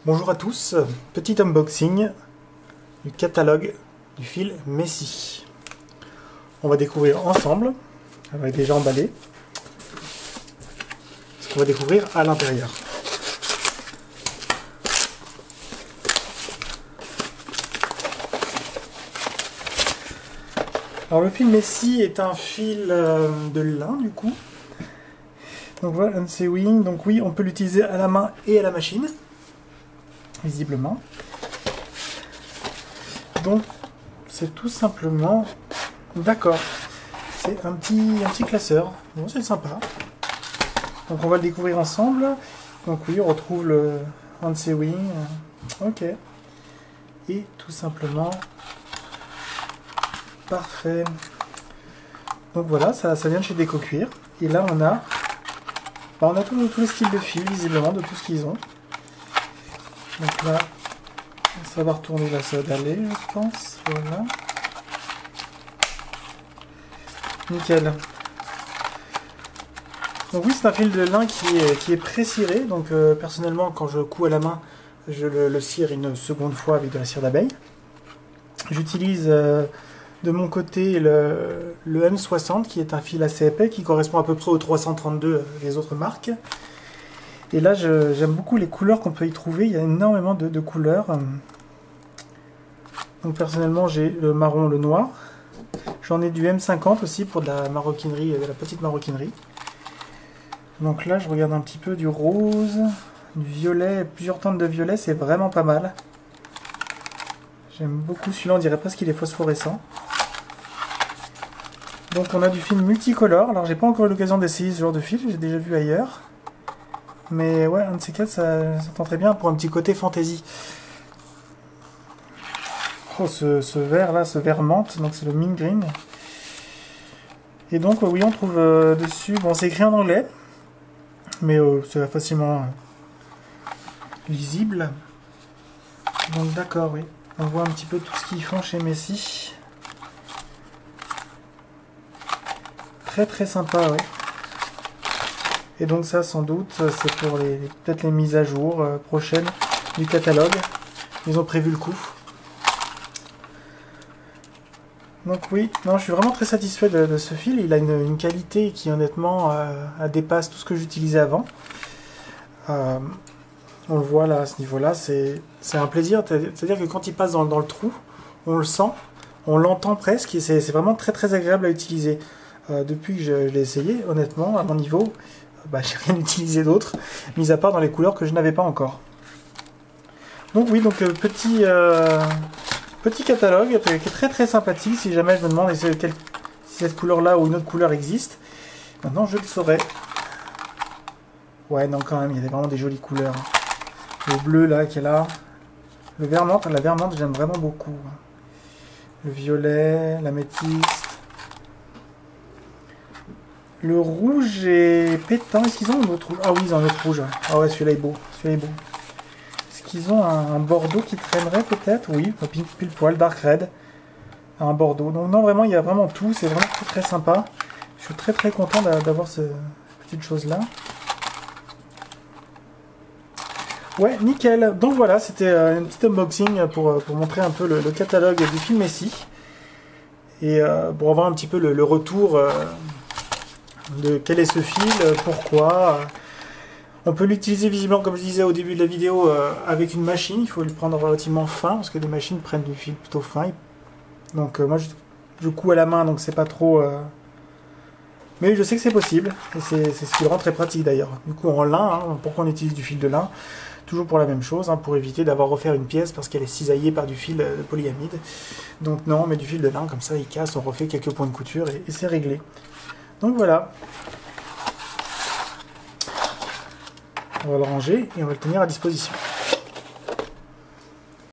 Bonjour à tous, petit unboxing du catalogue du fil Messi. On va découvrir ensemble, elle va être déjà emballée, ce qu'on va découvrir à l'intérieur. Alors le fil Messi est un fil de lin du coup. Donc voilà, Unsewing, donc oui, on peut l'utiliser à la main et à la machine. Visiblement. Donc c'est tout simplement d'accord. C'est un petit classeur. Bon, c'est sympa. Donc on va le découvrir ensemble. Donc oui, on retrouve le Unsewing. Ok. Et tout simplement parfait. Donc voilà, ça vient de chez Déco Cuir. Et là on a tous les styles de fil visiblement de tout ce qu'ils ont. Donc là, ça va retourner là, ça va aller, je pense. Voilà. Nickel. Donc oui, c'est un fil de lin qui est pré-ciré. Donc personnellement, quand je couds à la main, je le cire une seconde fois avec de la cire d'abeille. J'utilise de mon côté le M60, qui est un fil assez épais, qui correspond à peu près au 332 des autres marques. Et là, j'aime beaucoup les couleurs qu'on peut y trouver. Il y a énormément de couleurs. Donc personnellement, j'ai le marron, le noir. J'en ai du M50 aussi pour de la maroquinerie, de la petite maroquinerie. Donc là, je regarde un petit peu du rose, du violet, plusieurs teintes de violet, c'est vraiment pas mal. J'aime beaucoup celui-là, on dirait presque qu'il est phosphorescent. Donc on a du fil multicolore. Alors j'ai pas encore eu l'occasion d'essayer ce genre de fil, j'ai déjà vu ailleurs. Mais ouais, un de ces quatre, ça tenterait bien pour un petit côté fantasy. Oh, ce vert là, ce vert menthe, donc c'est le mint green. Et donc oui, on trouve dessus, bon c'est écrit en anglais, mais c'est facilement lisible. Donc d'accord, oui. On voit un petit peu tout ce qu'ils font chez Messi. Très très sympa, oui. Et donc ça, sans doute, c'est pour peut-être les mises à jour prochaines du catalogue. Ils ont prévu le coup. Donc oui, non, je suis vraiment très satisfait de ce fil. Il a une qualité qui honnêtement dépasse tout ce que j'utilisais avant. On le voit là, à ce niveau-là, c'est un plaisir. C'est-à-dire que quand il passe dans le trou, on le sent, on l'entend presque. Et c'est vraiment très très agréable à utiliser. Depuis que je l'ai essayé, honnêtement, à mon niveau, j'ai rien utilisé d'autre, mis à part dans les couleurs que je n'avais pas encore. Donc oui, donc petit catalogue qui est très très sympathique. Si jamais je me demande si cette couleur là ou une autre couleur existe, maintenant je le saurai. Ouais, non, quand même, il y a vraiment des jolies couleurs. Le bleu là qui est là, le vert menthe, la vert menthe j'aime vraiment beaucoup. Le violet, l'améthyste. Le rouge est pétant. Est-ce qu'ils ont un autre rouge? Ah oui, ils ont un autre rouge. Ah ouais, celui-là est beau. Celui-là est beau. Est-ce qu'ils ont un bordeaux qui traînerait peut-être? Oui, pile poil, dark red. Un bordeaux. Donc non, vraiment, il y a vraiment tout. C'est vraiment très très sympa. Je suis très très content d'avoir cette petite chose-là. Ouais, nickel. Donc voilà, c'était un petit unboxing pour montrer un peu le catalogue du fil Messi. Et pour avoir un petit peu le retour... de quel est ce fil, pourquoi. On peut l'utiliser visiblement, comme je disais au début de la vidéo, avec une machine. Il faut le prendre relativement fin, parce que les machines prennent du fil plutôt fin. Donc moi je couds à la main, donc c'est pas trop... Mais je sais que c'est possible, et c'est ce qui le rend très pratique d'ailleurs. Du coup en lin, pourquoi on utilise du fil de lin? Toujours pour la même chose, pour éviter d'avoir refaire une pièce parce qu'elle est cisaillée par du fil de polyamide. Donc non, on met du fil de lin, comme ça il casse, on refait quelques points de couture et c'est réglé. Donc voilà, on va le ranger et on va le tenir à disposition.